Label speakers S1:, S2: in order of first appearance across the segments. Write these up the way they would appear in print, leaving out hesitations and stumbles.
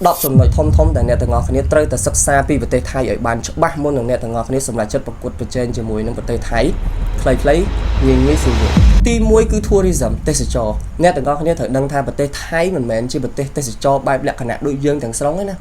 S1: đọc trong nội thông tại nét từng ngõ khné trời từ sắc xa pi vật tây thái ở bàn chụp bát môn đường nét từng ngõ khné sầm lại chất bậc cột bậc trên chỉ mùi nâng vật tây thái lấy nhìn như sự việc ti muối cứ tourism tây sẽ cho nét từng ngõ khné thời đăng tha vật tây thái mình mến chỉ vật tây sẽ cho bài lệ khả đôi dương thằng sóng ấy nè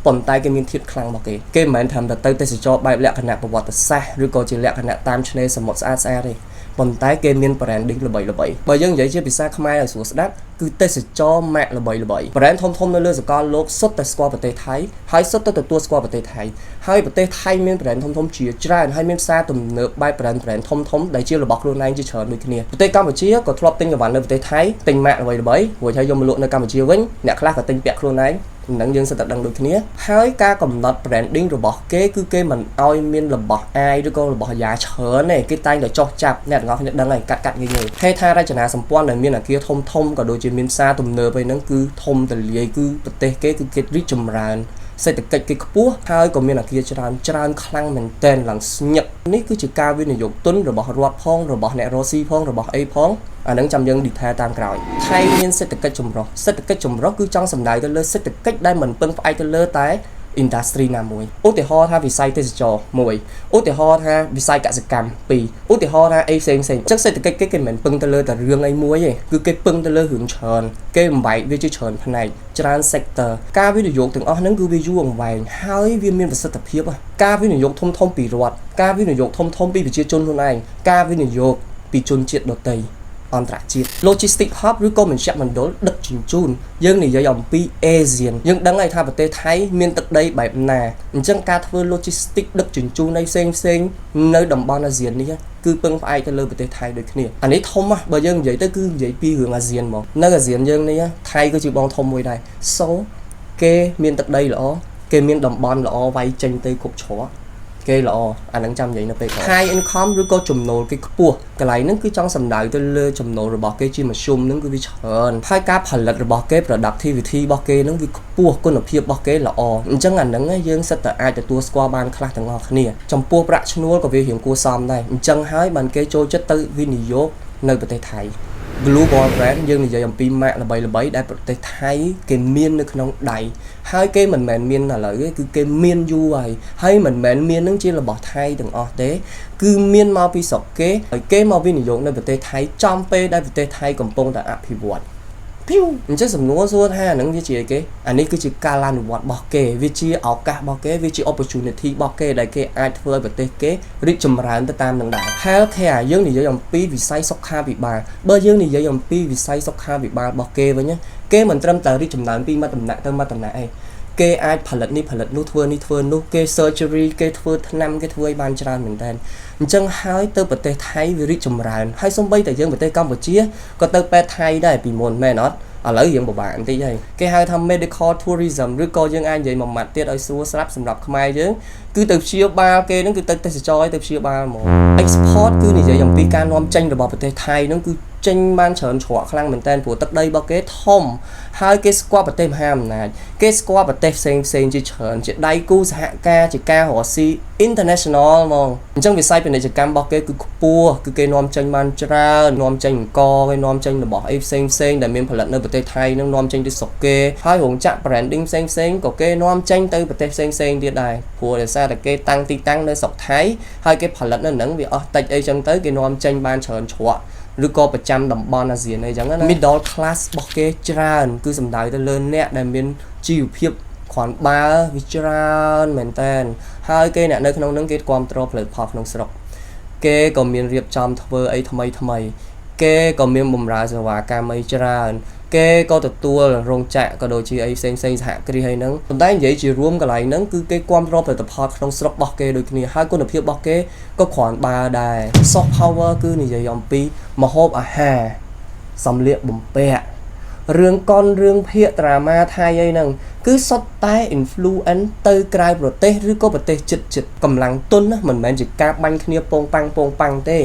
S1: còn tay cái miếng thiết khăn bọc cái mến thầm đặt tây sẽ cho bài lệ khả bảo vật xa rồi có chỉ lệ khả tam cho nên sầm một xa đi còn tay cái miếng branding là bảy bởi dân vậy chứ bị xa không ai là xuống đất cứ tây sẽ cho mẹ là bảy brand thông nó lên con lốp xuất tại square vật tây thái hay xuất tạiตัว square vật tây thái hay vật tây thái miếng brand thông chia ra hay miếng xa tụm nợ bài brand thông đại chia là bọc luôn này chỉ chờ được kia vật tây Campuchia có flop tinh của bạn là vật tây thái tinh mẹ là bảy buổi thay dùng lụa nơi Campuchia vĩnh nè khác là tinh bẹt luôn này nắng dương sẽ đặt đằng được kia hay ca cầm nọt branding rồi bỏ kế cứ kế mình oi miên là bỏ ai đứa con là bỏ giá chớ này cái tay là cho chạp nè ngó đằng này cắt như người hay tha ra chả nào sầm quan này miên là kia thông cả đôi chuyện miên xa tụm nợ về nó cứ thông từ lìa cứ vật tây kế cứ kết rít chùm ràn xây từ cái búa hai còn miền là kia tràn khăn mình tên là nhật ní cứ chỉ cao với này dục tuấn rồi bỏ ruột phong rồi bỏ nẹt rosi phong rồi bỏ a phong nắng trăm dân đi thay tam cõi thay nhiên xây từ cái chùm rốt cứ trong sầm đại tôi lơ xây từ cách đây mình phân phải tôi lơ tái industry nào mùi út thì ho tha vì sai tê trò mùi út thì ho tha vì sai cả sự cam pì út thì ho tha a sen chắc xây từ cái mình pưng tê lơ từ riêng ai muối vậy cứ cái pưng tê lơ hưởng tròn cái bảy với chữ tròn phần này trans sector ca với điều từng nắng cứ visual vàng hai viên miên và sự tập hiệp ca với điều thông pì ruột ca với điều thông pì bị chia chôn luôn này ca với điều bị chôn triệt đột tây on trả chiết logistic hubឬក៏មិនជាក់មិនដុលដឹកជញ្ជូនយើងនិយាយអំពី Asian យើងដឹងហើយថាប្រទេសថៃមានទឹកដីបែបណាអញ្ចឹងការធ្វើ logistic ដឹកជញ្ជូននៃផ្សេងនៅតំបន់ Asian នេះគឺពឹងផ្អែកទៅលើប្រទេសថៃដូចគ្នាអានេះធំណាស់បើយើងនិយាយទៅគឺនិយាយពីរឿង Asian ហ្មងនៅ Asian យើងនេះថៃគឺជាបងធំមួយដែរគេមានទឹកដីល្អគេមានតំបន់ល្អវាយចេញទៅគ្រប់ច្រកគេល្អអានឹងចាំនិយាយនៅពេលក្រោយ high income ឬក៏ចំណូលគេខ្ពស់កន្លែងហ្នឹងគឺចង់សំដៅទៅលើចំណូលរបស់គេជាមធ្យមហ្នឹងគឺវាច្រើនហើយការផលិតរបស់គេ productivity របស់គេហ្នឹងវាខ្ពស់គុណភាពរបស់គេល្អអញ្ចឹងអាហ្នឹងយើងសិតតែអាចទទួលស្គាល់បានខ្លះទាំងអស់គ្នាចំពោះប្រាក់ឈ្នួលក៏វារៀងគួរសមដែរអញ្ចឹងហើយបានគេចូលចិត្តទៅវិនិយោគនៅប្រទេសថៃglobal brand យើងនិយាយអំពីម៉ាកល្បីៗដែលប្រទេសថៃគេមាននៅក្នុងដៃហើយគេមិនមែនមានឥឡូវទេគឺគេមានយូរហើយមិនមែនមាននឹងជារបស់ថៃទាំងអស់ទេគឺមានមកពីស្រុកគេហើយគេមកវិនិយោគនៅប្រទេសថៃចំពេលដែលប្រទេសថៃកំពុងតែអភិវឌ្ឍអញ្ចឹងសំណួរសួរថាហ្នឹងវាជាគេអានេះគឺជាការអនុវត្តរបស់គេវាជាឱកាសរបស់គេវាជា opportunity របស់គេដែលគេអាចធ្វើឲ្យប្រទេសគេរីកចម្រើនទៅតាមនឹងដែរ healthcare យើងនិយាយអំពីវិស័យសុខាភិបាលបើយើងនិយាយអំពីវិស័យសុខាភិបាលរបស់គេវិញគេមិនត្រឹមតែរីកចម្រើនពីមួយតំណែងទៅមួយតំណែងឯងគេអាចផលិតនេះផលិតនោះធ្វើនេះធ្វើនោះគេ surgery គេធ្វើថ្នាំគេធ្វើឲ្យបានច្រើនមែនតើអញ្ចឹងហើយទៅប្រទេសថៃវារីកចម្រើនហើយសូម្បីតែយើងប្រទេសកម្ពុជាក៏ទៅពេទ្យថៃដែរពីមុនមែនអត់ឥឡូវយើងពិបាកបន្តិចហើយគេហៅថា medical tourism ឬក៏យើងអាចនិយាយមួយម៉ាត់ទៀតឲ្យស្រួលស្រាប់សម្រាប់ខ្មែរយើងគឺទៅព្យាបាលគេហ្នឹងគឺទៅទេសចរទៅព្យាបាលហ្មង export គឺនិយាយអំពីការនាំចេញរបស់ប្រទេសថៃហ្នឹងគឺចេញបានច្រើនច្រកខ្លាំងមែនតើព្រោះទឹកដីរបស់គេធំហើយគេស្គាល់ប្រទេសមហាអំណាចគេស្គាល់ប្រទេសផ្សេងជាច្រើនជាដៃគូសហការជាការរកស៊ី international ហ្មងអញ្ចឹងវិស័យពាណិជ្ជកម្មរបស់គេគឺខ្ពស់គឺគេនាំចេញបានច្រើននាំចេញអង្គគេនាំចេញរបស់អីផ្សេងដែលមានផលិតនៅប្រទេសថៃនឹងនាំចេញទៅស្រុកគេហើយរោងចក្រ branding ផ្សេងក៏គេនាំចេញទៅប្រទេសផ្សេងទៀតដែរព្រោះដោយសារតែគេតាំងទីតាំងនៅស្រុកថៃហើយគេផលិតនៅហ្នឹងវាអស់តិចអីចឹងទៅគេនាំចេញបានច្រើនច្រកឬក៏ប្រចាំតំបន់អាស៊ានអីចឹងណា middle class របស់គេច្រើនគឺសំដៅទៅលើអ្នកដែលមានជីវភាពគ្រាន់បើវាច្រើនមែនតើហើយគេអ្នកនៅក្នុងហ្នឹងគេគ្រប់គ្រងផលិតផលក្នុងស្រុកគេក៏មានរៀបចំធ្វើអីថ្មីគេក៏មានបម្រើសេវាកម្មអីច្រើនគេក៏ទទួលរោងចក្រក៏ដូចជាអីផ្សេងសហគ្រាសអីហ្នឹងប៉ុន្តែនិយាយជារួមកន្លែងហ្នឹងគឺគេគ្រប់គ្រងផលិតផលក្នុងស្រុករបស់គេដូចគ្នាហើយគុណភាពរបស់គេក៏គ្រាន់បើដែរ soft power គឺនិយាយអំពីម្ហូបអាហារសម្លៀកបំពាក់រឿងកុនរឿងភាគដ្រាម៉ាថៃអីហ្នឹងគឺសុទ្ធតែ influence ទៅក្រៅប្រទេសឬក៏ប្រទេសជិតកម្លាំងទុនណាមិនមែនជាការបាញ់គ្នាពងប៉ាំងទេ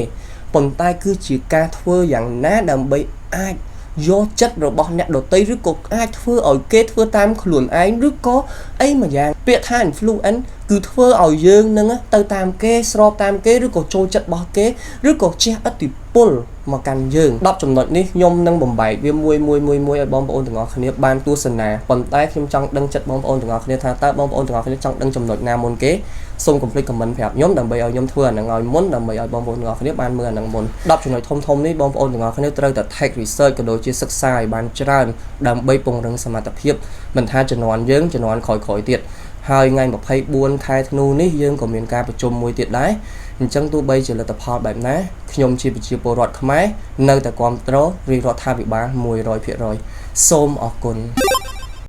S1: ប៉ុន្តែគឺជាការធ្វើយ៉ាងណាដើម្បីអាចយកចិត្តរបស់អ្នកដទៃឬក៏អាចធ្វើឲ្យគេធ្វើតាមខ្លួនឯងឬក៏អីមួយយ៉ាងពាក្យថា influence គឺធ្វើឲ្យយើងនឹងទៅតាមគេស្របតាមគេឬក៏ចូលចិត្តរបស់គេឬក៏ជះឥទ្ធិពល មកកាន់យើង10ចំណុចនេះខ្ញុំនឹងបំបែកវាមួយឲ្យបងប្អូនទាំងអស់គ្នាបានទស្សនាប៉ុន្តែខ្ញុំចង់ដឹងចិត្តបងប្អូនទាំងអស់គ្នាថាតើបងប្អូនទាំងអស់គ្នាចង់ដឹងចំណុចណាមុនគេសូមកុំភ្លេច comment ប្រាប់ខ្ញុំដើម្បីឲ្យខ្ញុំធ្វើអាហ្នឹងឲ្យមុនដើម្បីឲ្យបងប្អូនទាំងអស់គ្នាបានមើលអាហ្នឹងមុន10ចំណុចធំៗនេះបងប្អូនទាំងអស់គ្នាត្រូវតែ take research ក៏ដូចជាសិក្សាឲ្យបានច្រើនដើម្បីពង្រឹងសមត្ថភាពមិនថាជំនាន់យើងជំនាន់ក្រោយៗទៀតហើយថ្ងៃ24ខែធ្នូនេះយើងក៏មានការប្រជុំមួយទៀតដែរអញ្ចឹងទោះបីជាលទ្ធផលបែបណាខ្ញុំជាប្រជាពលរដ្ឋខ្មែរនៅតែគ្រប់គ្រងរាជរដ្ឋាភិបាល 100% សូមអរគុណ